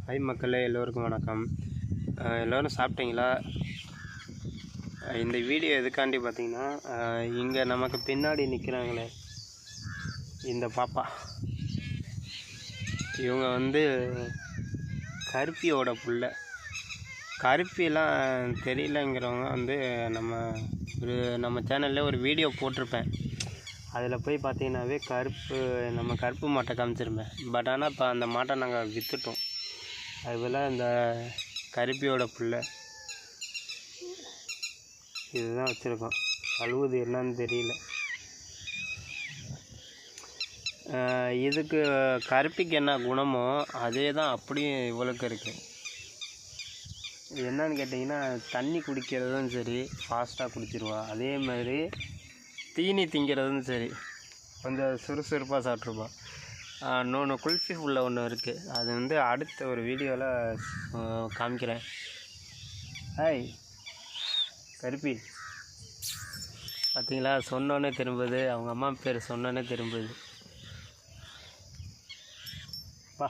Hi மக்களே, எல்லோருக்கும் வணக்கம். எல்லோரும் சாப்பிட்டீங்களா? இந்த வீடியோ எதுக்காண்டி பார்த்தீங்கன்னா, இங்கே நமக்கு பின்னாடி நிற்கிறாங்களே இந்த பாப்பா, இவங்க வந்து கருப்பியோட புள்ள. கருப்பிலாம் தெரியலங்கிறவங்க வந்து நம்ம சேனலில் ஒரு வீடியோ போட்டிருப்பேன். அதில் போய் பார்த்தீங்கன்னாவே நம்ம கருப்பு மாட்டை காமிச்சிருப்பேன். பட் ஆனால் இப்போ அந்த மாட்டை நாங்கள் விற்றுட்டோம். அதுபோல் இந்த கருப்பியோட புள்ள இதுதான் வச்சுருக்கோம். அழுவுது என்னன்னு தெரியல. இதுக்கு கருப்பிக்கு என்ன குணமோ அதே தான் அப்படியும் இவளுக்கு இருக்குது. என்னன்னு கேட்டிங்கன்னா, தண்ணி குடிக்கிறதும் சரி ஃபாஸ்ட்டாக குடிச்சிருவா. அதே மாதிரி தீனி திங்கிறதும் சரி கொஞ்சம் சுறுசுறுப்பாக சாப்பிட்ருப்பா. இன்னொன்று குல்ஃபி உள்ள ஒன்று இருக்குது. அது வந்து அடுத்த ஒரு வீடியோவில் காமிக்கிறேன். ஹாய் கருப்பி, பார்த்தீங்களா? சொன்னோன்னே திரும்புது. அவங்க அம்மா பேர் சொன்னோன்னே திரும்புது. பா,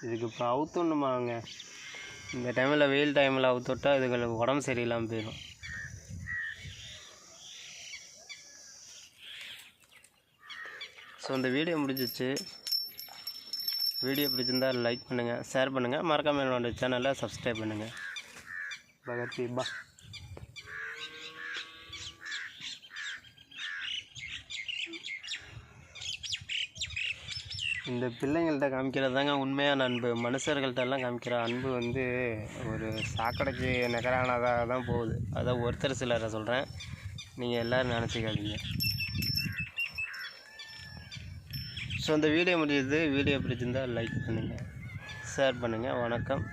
இதுக்கு இப்போ அவுத்துணுமாங்க. இந்த டைமில் வெயில் டைமில் அவுத்துவிட்டா இதுங்களுக்கு உடம்பு சரியில்லாமல் போயிடும். ஸோ இந்த வீடியோ முடிஞ்சிச்சு. வீடியோ பிடிச்சிருந்தால் லைக் பண்ணுங்கள், ஷேர் பண்ணுங்கள், மறக்காமல் என்னோட சேனலை சப்ஸ்கிரைப் பண்ணுங்கள். பகத்தி பா. இந்த பிள்ளைங்கள்ட்ட காமிக்கிறதாங்க உண்மையான அன்பு. மனுஷர்கள்ட்டெல்லாம் காமிக்கிற அன்பு வந்து ஒரு சாக்கடைக்கு நகரானதாக தான் போகுது. அதான் ஒருத்தர் சிலரை சொல்கிறேன், நீங்கள் எல்லோரும் நினச்சிக்காதீங்க. ஸோ இந்த வீடியோ முடிஞ்சது. வீடியோ பிடிச்சிருந்தால் லைக் பண்ணுங்கள், ஷேர் பண்ணுங்கள். வணக்கம்.